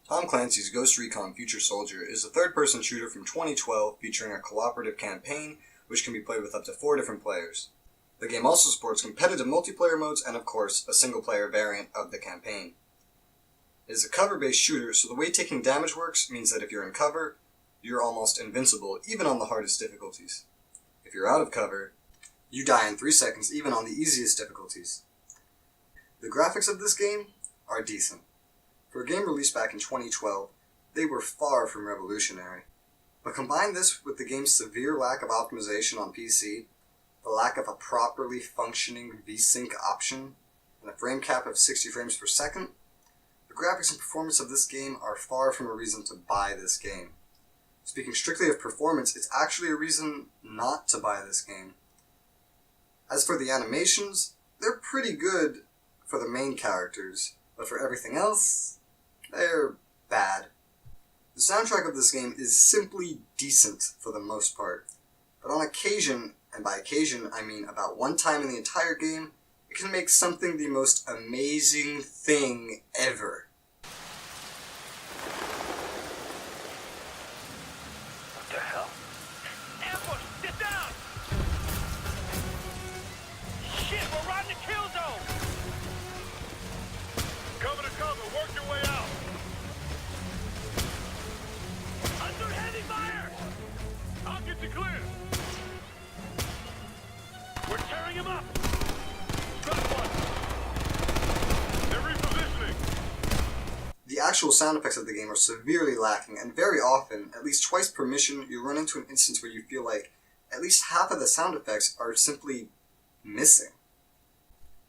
Tom Clancy's Ghost Recon Future Soldier is a third-person shooter from 2012 featuring a cooperative campaign which can be played with up to 4 different players. The game also supports competitive multiplayer modes and, of course, a single-player variant of the campaign. It is a cover-based shooter, so the way taking damage works means that if you're in cover, you're almost invincible, even on the hardest difficulties. If you're out of cover, you die in 3 seconds, even on the easiest difficulties. The graphics of this game are decent. For a game released back in 2012, they were far from revolutionary. But combine this with the game's severe lack of optimization on PC, the lack of a properly functioning VSync option, and a frame cap of 60 frames per second, the graphics and performance of this game are far from a reason to buy this game. Speaking strictly of performance, it's actually a reason not to buy this game. As for the animations, they're pretty good for the main characters, but for everything else, they're bad. The soundtrack of this game is simply decent for the most part, but on occasion, and by occasion I mean about one time in the entire game, it can make something the most amazing thing ever. What the hell? Ambush! Get down! Shit, we're right in the kill zone! Cover to cover, work your way out! Under heavy fire! I'll get you clear! We're tearing him up! Got one! They're repositioning! The actual sound effects of the game are severely lacking, and very often, at least twice per mission, you run into an instance where you feel like at least half of the sound effects are simply missing.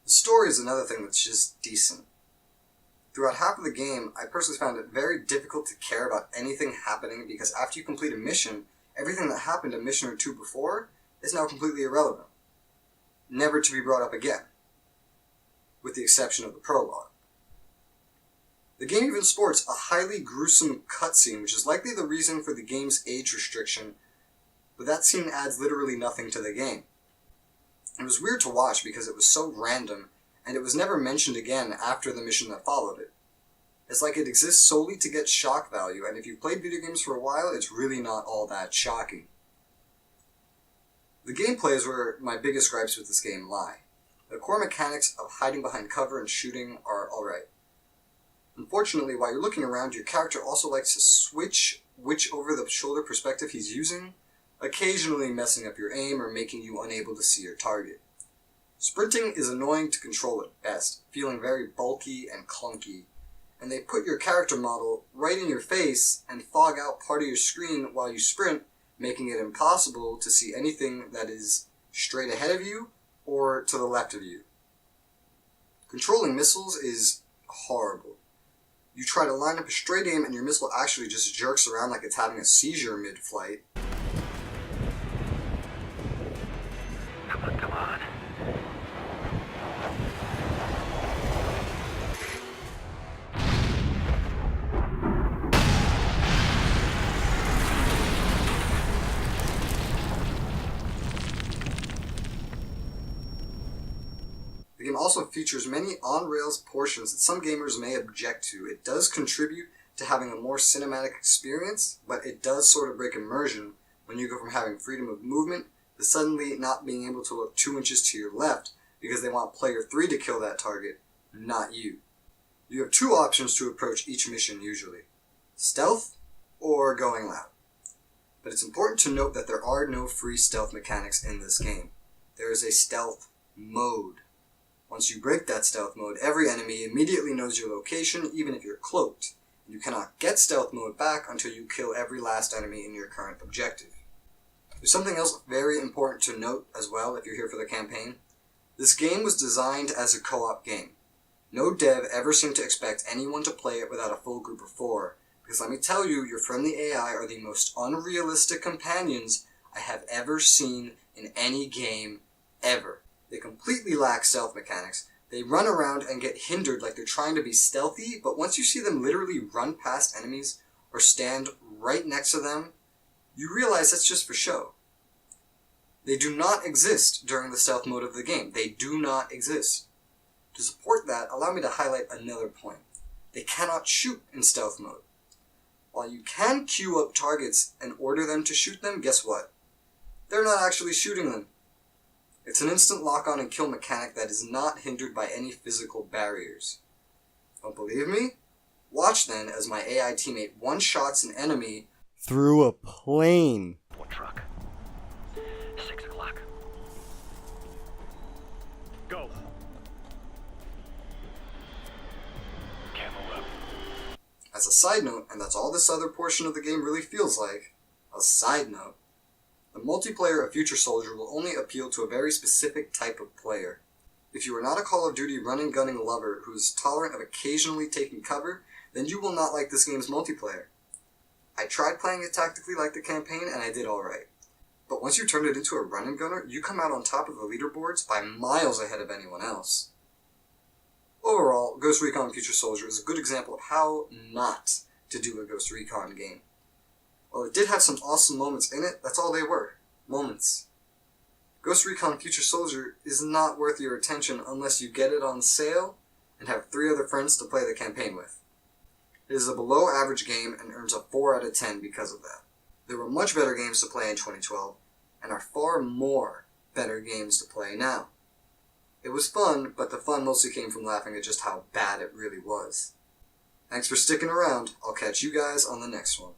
The story is another thing that's just decent. Throughout half of the game, I personally found it very difficult to care about anything happening because after you complete a mission, everything that happened a mission or two before is now completely irrelevant. Never to be brought up again, with the exception of the prologue. The game even sports a highly gruesome cutscene, which is likely the reason for the game's age restriction, but that scene adds literally nothing to the game. It was weird to watch because it was so random, and it was never mentioned again after the mission that followed it. It's like it exists solely to get shock value, and if you've played video games for a while, it's really not all that shocking. The gameplay is where my biggest gripes with this game lie. The core mechanics of hiding behind cover and shooting are alright. Unfortunately, while you're looking around, your character also likes to switch which over-the-shoulder perspective he's using, occasionally messing up your aim or making you unable to see your target. Sprinting is annoying to control at best, feeling very bulky and clunky, and they put your character model right in your face and fog out part of your screen while you sprint, making it impossible to see anything that is straight ahead of you or to the left of you. Controlling missiles is horrible. You try to line up a straight aim and your missile actually just jerks around like it's having a seizure mid-flight. Come on. The game also features many on-rails portions that some gamers may object to. It does contribute to having a more cinematic experience, but it does sort of break immersion when you go from having freedom of movement to suddenly not being able to look 2 inches to your left because they want player 3 to kill that target, not you. You have 2 options to approach each mission usually: stealth or going loud. But it's important to note that there are no free stealth mechanics in this game. There is a stealth mode. Once you break that stealth mode, every enemy immediately knows your location, even if you're cloaked. You cannot get stealth mode back until you kill every last enemy in your current objective. There's something else very important to note as well if you're here for the campaign. This game was designed as a co-op game. No dev ever seemed to expect anyone to play it without a full group of 4, because let me tell you, your friendly AI are the most unrealistic companions I have ever seen in any game ever. They completely lack stealth mechanics. They run around and get hindered like they're trying to be stealthy, but once you see them literally run past enemies or stand right next to them, you realize that's just for show. They do not exist during the stealth mode of the game. They do not exist. To support that, allow me to highlight another point. They cannot shoot in stealth mode. While you can queue up targets and order them to shoot them, guess what? They're not actually shooting them. It's an instant lock-on and kill mechanic that is not hindered by any physical barriers. Don't believe me? Watch then as my AI teammate one-shots an enemy through a plane. One truck. 6 o'clock. Go. Camo up. As a side note, and that's all this other portion of the game really feels like, a side note, the multiplayer of Future Soldier will only appeal to a very specific type of player. If you are not a Call of Duty run-and-gunning lover who is tolerant of occasionally taking cover, then you will not like this game's multiplayer. I tried playing it tactically like the campaign, and I did alright. But once you turn it into a run-and-gunner, you come out on top of the leaderboards by miles ahead of anyone else. Overall, Ghost Recon Future Soldier is a good example of how not to do a Ghost Recon game. While it did have some awesome moments in it, that's all they were. Moments. Ghost Recon Future Soldier is not worth your attention unless you get it on sale and have 3 other friends to play the campaign with. It is a below average game and earns a 4 out of 10 because of that. There were much better games to play in 2012, and are far more better games to play now. It was fun, but the fun mostly came from laughing at just how bad it really was. Thanks for sticking around. I'll catch you guys on the next one.